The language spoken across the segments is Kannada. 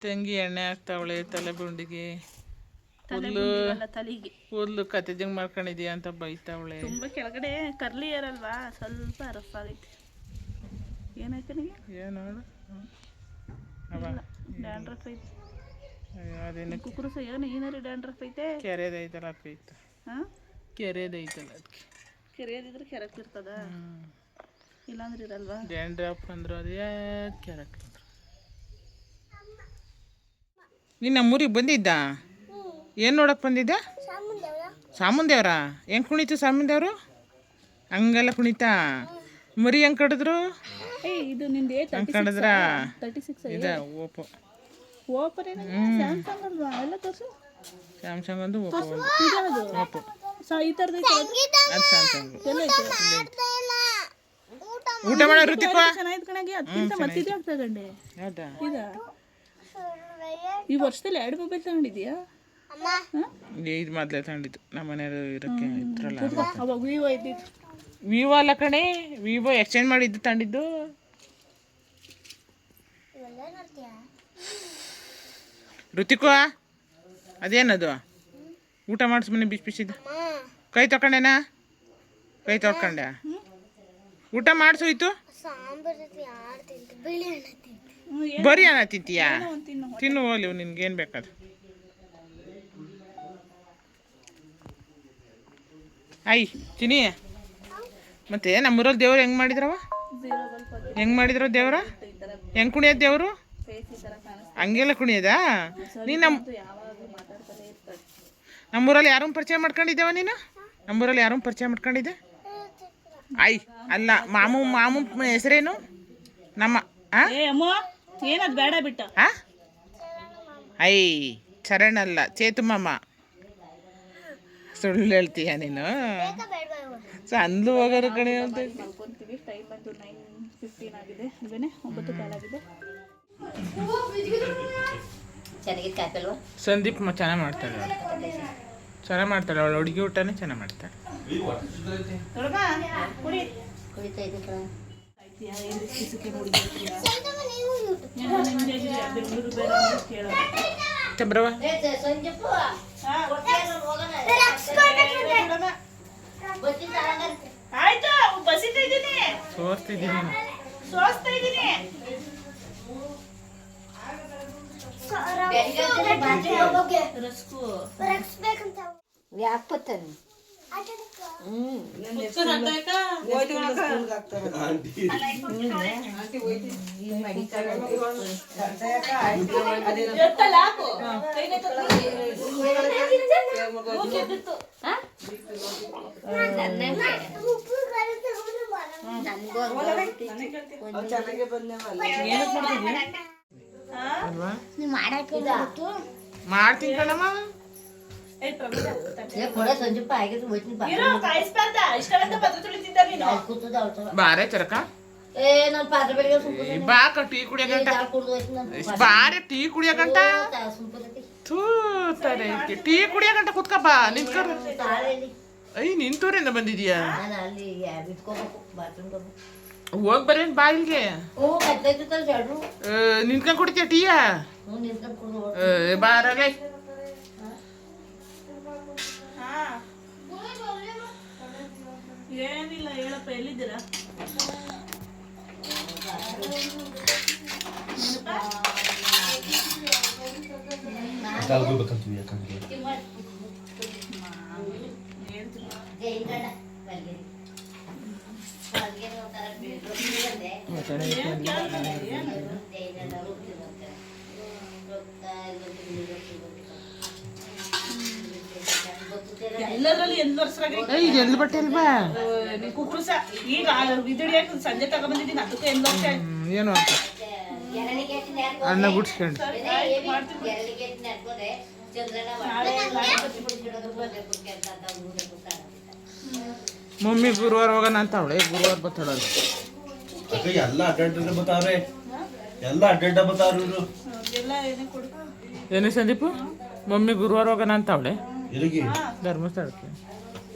ತಂಗಿ ಎಣ್ಣೆ ಹಾಕ್ತಾವಳೆ ತಲೆ ಗುಂಡಿಗೆ. ತಲೆಗೆ ಕೂದಲು ಕತ್ತಿದಂಗೆ ಮಾಡ್ಕೊಂಡಿದ್ಯಾ ಅಂತ ಬೈತಾವಳೆ. ತುಂಬ ಕೆಳಗಡೆ ಕರ್ಲಿ ಏರಲ್ವಾ, ಸ್ವಲ್ಪ ರಫ್ ಆಗೈತೆ. ಏನಾಯ್ತು ನನಗೆ? ಏನು ಡ್ಯಾಂಡ್ರಫ್ ಐತೆ. ಅದೇನು ಕುಕ್ಕುರು ಏನು ಏನಾರು ಡ್ಯಾಂಡ್ರಫ್ ಐತೆ. ಕೆರೆದೈತಲ್ಲ ಅದಕ್ಕೆ. ಹಾಂ, ಕೆರೆದೈತಲ್ಲ ಅದಕ್ಕೆ. ಕೆರೆಯದಿದ್ರೆ ಕೆರಕ್ತಿರ್ತದ, ಇಲ್ಲಾಂದ್ರೆ ಇರಲ್ವಾ. ಡ್ಯಾಂಡ್ರಫ್ ಅಂದ್ರೆ ಅದೇ ಕೆರಕ್. ನೀನು ನಮ್ಮೂರಿಗೆ ಬಂದಿದ್ದ? ಏನು ನೋಡಕ್ಕೆ ಬಂದಿದ್ದ? ಸಾಮುಂದೇವ್ರ ಹೆಂಗೆ ಕುಣಿತು ಸಾಮುಂದೇವರು? ಹಂಗೆಲ್ಲ ಕುಣಿತಾ? ಮರಿ ಹೆಂಗೆ ಕಡಿದ್ರು? ಇದು ನಿಂದೆ ಹಂಗೆ ಕಡಿದ್ರ? 36 ಇದೆ ಓಪೋ. ಓಪರ್ ಸ್ಯಾಮ್ಸಂಗ್ ಅಲ್ವಾ? ಎಲ್ಲ ತೋರಿಸು. ಸ್ಯಾಮ್ಸಂಗ್ ಒಂದು ಓಪೋ ಒಂದು. ಓಪೋ ಈ ಥರದ್ದು ಅದು ಸ್ಯಾಮ್ಸಂಗ್. ಎಲ್ಲ ಐತೆ. ಊಟ ಮಾಡೋ ಋತಿಕಾ? ಚೆನ್ನಾಗಿತ್ತು ಕಣಗೆ. ಅದಕ್ಕಿಂತ ಮತ್ತಿದೆ ತಗೊಂಡೆ. ಹೌದಾ? ಇದಾ ಈ ವರ್ಷದಲ್ಲಿ 2 ಮೊಬೈಲ್ ತಗೊಂಡಿದ್ಯಾ? ಇದು ಮೊದಲೇ ತಗೊಂಡಿದ್ದು ನಮ್ಮ ಮನೆಯವರು ಇರೋಕ್ಕೆ ಇದ್ರಲ್ಲ. ಅವಾಗ ವಿವೋ ಇದ್ದಿತ್ತು. ವಿವೋ ಅಲ್ಲ ಕಣೆ, ವಿವೋ ಎಕ್ಸ್ಚೇಂಜ್ ಮಾಡಿದ್ದು ತಗೊಂಡಿದ್ದು. ಋತಿಕಾ ಅದೇನದು? ಊಟ ಮಾಡಿಸ್ ಮನೆ ಬಿಸಿ ಬಿಸಿದ್ದು. ಕೈ ತೊಗೊಂಡೇನಾ? ಕೈ ತೊಳ್ಕೊಂಡೆ? ಊಟ ಮಾಡಿಸೋಯ್ತು. ಬರೀ ಅನ್ನ ತಿಂತೀಯಾ? ತಿನ್ನು ಹೋಗ್ಲಿ, ನಿನ್ಗೇನು ಬೇಕಾದ್ರೆ. ಐ ಚಿನಿ, ಮತ್ತೆ ನಮ್ಮೂರಲ್ಲಿ ದೇವ್ರು ಹೆಂಗೆ ಮಾಡಿದ್ರವ? ಹೆಂಗೆ ಮಾಡಿದ್ರು ದೇವ್ರ? ಹೆಂಗೆ ಕುಣಿಯೋದು ದೇವರು? ಹಂಗೆಲ್ಲ ಕುಣಿಯೋದಾ? ನೀನು ನಮ್ಮೂರಲ್ಲಿ ಯಾರನ್ನು ಪರಿಚಯ ಮಾಡ್ಕೊಂಡಿದ್ದೇವ ನೀನು? ನಮ್ಮೂರಲ್ಲಿ ಯಾರನ್ನು ಪರಿಚಯ ಮಾಡ್ಕೊಂಡಿದ್ದೆ? ಐ ಅಲ್ಲ, ಮಾಮು ಹೆಸರೇನು? ನಮ್ಮ ಏನದು ಬೇಡ ಬಿಟ್ಟ. ಐ ಚರಣ್ ಅಲ್ಲ, ಚೇತುಮಮ್ಮ. ಸುಳ್ಳು ಹೇಳ್ತೀಯ ನೀನು? ಸಂದ್ಲು ಹೋಗೋರು ಕಡೆ ಅಂತ. ಟೈಮ್ ಬಂದು 9:15 ಆಗಿದೆ. ಅಲ್ವೇನೆ 9 ಕಾಲಾಗಿದೆ. ಸಂದೀಪ್ ಚೆನ್ನಾಗಿ ಮಾಡ್ತಾಳೆ. ಚೆನ್ನಾಗಿ ಮಾಡ್ತಾಳೆ ಅವಳು ಅಡುಗೆ ಊಟನೇ ಚೆನ್ನಾಗಿ ಮಾಡ್ತಾಳೆ. ಚಂಬ್ರವ ಆಯ್ತು, ಬಸಿತಾ ಇದ್ದೀನಿ, ಸೋಸ್ತಿದ್ದೀನಿ. ಸೋಸ್ತಾ ಇದ್ದೀನಿ. ರಸ್ಕು ಯಾಕತ್ತಾನೆ ಮಾಡ್ತೀನಿ ಕಣಮ್ಮ. ಬಾರೆ ಚರಕ ಬಾಕ ಟೀ ಕುಡಿಯಕಂಟ. ಬಾರೆ ಟೀ ಕುಡಿಯಕಂಟ. ಟೀ ಕುಡಿಯಕಂಟ ಕುತ್ಕ ಬಾ. ನಿಂತ್ಕೊಂಡು ಐ ನಿಂತೂರಿಂದ ಬಂದಿದೀಯಾ? ಹೋಗ್ ಬರೇನ್ ಬಾ ಇಲ್ಲಿಗೆ. ನಿಂತ್ಕೊಂಡ್ ಕುಡಿತೀಯ ಟೀಯ? ಬಾರಲ್ಲ. ಏನಿಲ್ಲ ಹೇಳಪ್ಪ, ಎಲ್ಲಿದ್ದೀರಾ? ಎಲ್ಲದ್ರಲ್ಲಿ 8 ವರ್ಷ ಎಲ್ಲಿ ಬಟ್ಟೆ ಅಲ್ವಾ? ಕುಕ್ರುಸ ಈಗ ವಿದಿಡಿಯಾಕ ಸಂಜೆ ತಗೊಂಡ್ಬಂದಿದ್ದೀನಿ. ಅದಕ್ಕೆ 8 ವರ್ಷ ಆಯ್ತು. ಏನು ಅಂತ ಅನ್ನ ಗುಡ್ಸ್ಕೊಂಡು ಮಮ್ಮಿ ಗುರುವಾರ ಹೋಗೋಣ ಅಂತ ಅವಳೆ. ಗುರುವಾರ ಬರ್ತಾಳಲ್ಲ. ಎಲ್ಲ ಅಡ್ಡ ಬತ್ತಾವ್ರೆ, ಎಲ್ಲ ಅಡ್ಡ ಬತ್ತಾವ್ರು ಇವರು. ಏನು ಸಂದೀಪು? ಮಮ್ಮಿ ಗುರುವಾರ ಹೋಗೋಣ ಅಂತ ಅವಳೆ. ಎಲ್ಲಿಗೆ? ಧರ್ಮಸ್ಥಳಕ್ಕೆ.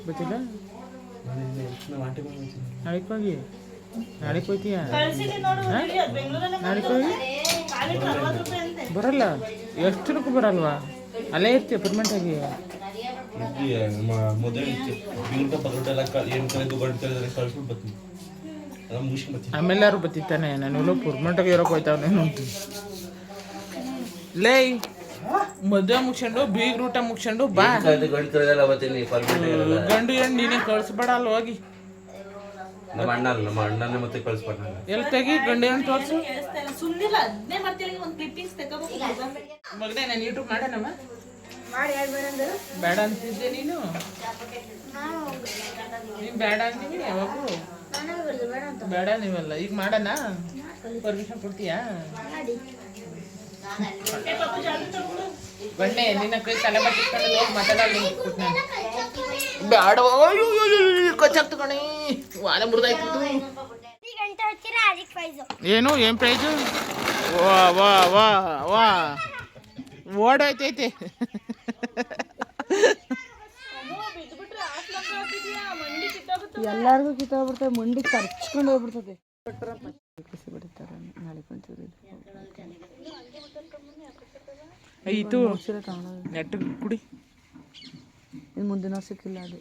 ಗೊತ್ತಿಲ್ಲ? ಅದಕ್ಕೋಗಿ ನಾಳೆ ಹೋಯ್ತೀಯ ಕಳ್ಸಿದೀನಿ ನೋಡು ವಿಡಿಯೋ ಬೆಂಗಳೂರಲ್ಲೇ ನಾಳೆ ಹೋಗಿ ಕಾಲಿಟ್ಟು 60 ರೂಪಾಯಿ ಅಂತೆ. ಬರಲ್ಲ ಎಷ್ಟು ಬರಲ್ವಾ ಅಲ್ಲೇ ಇರ್ತೀಯ ಪರ್ಮನೆಂಟ್ ಆಗಿ ಮೊದಲು ಬೀಳ್ಕ ಪಗಡೆಲ್ಲ ಏನು ಕಳೆದು ಗಂಟೆ ಕಳ್ಸ್ಬಿಟ್ಟು ಬರ್ತೀನಿ ಎಲ್ಲ ಮುಗಿಸ್ಕೊಂಡು ಬರ್ತೀನಿ. ಆಮೇಲೆ ಯಾರು ಬತ್ತಿತ್ತಾನೆ ನಾನು ಪರ್ಮನೆಂಟ್ ಆಗಿ ಇರೋಕೆ ಹೋಯ್ತಾವನೇನು ಅಂತ ಲೇ ಮದುವೆ ಮುಗಿಸ್ಕೊಂಡು ಬೀಗ್ ಊಟ ಮುಗಿಸ್ಕೊಂಡು ಬಾ ಗಂಟೆ ಕಳೆದಲ್ಲ ಬರ್ತೀನಿ ಪರ್ಮನೆಂಟ್ ಗಂಡು ಹೆಣ್ಣು ನೀನೇ ಕಳಿಸ್ಬೇಡ ಅಲ್ಲಿ ಹೋಗಿ ನಮ್ಮ ಅಣ್ಣನೇ ಮತ್ತೆ ಕಳಿಸ್ಬಿಟ್ಟು ಎಲ್ಲಿ ತೆಗಿ ಗಂಡು ಹೆಣ್ಣು ತೋರಿಸು ಸುಮ್ಮನಿಲ್ಲ ಅದನ್ನೇ ಮಾಡ್ತೀನಿ ಒಂದು ಕ್ಲಿಪ್ಪಿಂಗ್ಸ್ ತಗೋಬೇಕು. ಮಗನೇ ನಾನು ಯೂಟ್ಯೂಬ್ ಮಾಡೋಣಮ್ಮ ಬೇಡ ಅಂತಿದ್ದೆ ನೀನು ಬೇಡ ಅಂತೀವಿ ಯಾವಾಗೂ ಬೇಡ ನೀವಲ್ಲ ಈಗ ಮಾಡೋಣ ಪರ್ಮಿಷನ್ ಕೊಡ್ತೀಯಾ ಬನ್ನಿ ನಿನ್ನ ಕೈ ತಲೆ ಬಟ್ಟಿಸ್ಕೊಂಡು ಹೋಗಿ ಮಾತಾಡಲ್ಲ ಬೇಡ ಕೊಚ್ಚಾಕ್ ತಗೊಂಡಿ ವಾದ ಮುರಿದಾಯ್ತು ಏನು ಏನ್ ಪ್ರೈಜು ವಾ ವಾ ವಾ ವಾ ಓಡೋಯ್ತೈತೆ ಎಲ್ಲರಿಗೂ ಕಿತ್ತೋಗ್ಬಿಡ್ತದೆ ಮಂಡಿ ಕರ್ಚ್ಕೊಂಡು ಹೋಗ್ಬಿಡ್ತದೆ ಬಿಡ್ತಾರೆ ನಾಳೆ ಒಂಚೂರು ಆಯಿತು ನೆಟ್ಟು ಕುಡಿ ಇನ್ನು ಮುಂದಿನ ಸಿಕ್ಕಿಲ್ಲ ಅದು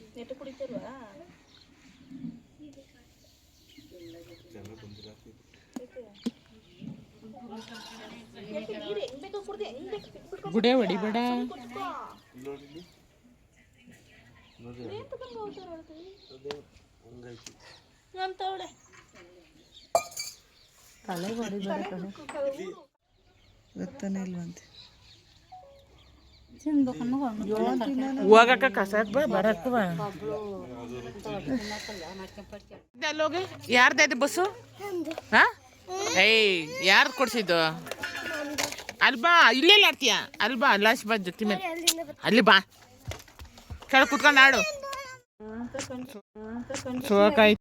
ಗುಡೆ ಹೊಡಿಬೇಡ ತಲೆಗೆ ಹೊಡಿಬೇಡ ಕಣೆ ಗೊತ್ತಾನೆ ಇಲ್ವಂತೆ ಹೋಗಕ್ಕ ಕಸಾಕ್ ಬಾ ಬರಕ್ಕ ಬಾ ಅಲ್ಲೋಗಿ ಯಾರ್ದು ಬಸ್ಸು ಹಾ ಏಯ್ ಯಾರ್ದು ಕೊಡ್ಸಿದ್ದು ಅಲ್ಲಿ ಬಾ ಇಲ್ಲೆಲ್ಲ ಆಡ್ತೀಯ ಅಲ್ಲಿ ಬಾ ಲಾಸ್ಟ್ ಬಾ ಜೊತೆ ಮೇಲೆ ಅಲ್ಲಿ ಬಾ ಕೆಳಗೆ ಕುತ್ಕೊಂಡು ಆಡು ಸೋಕಾಯ್ತು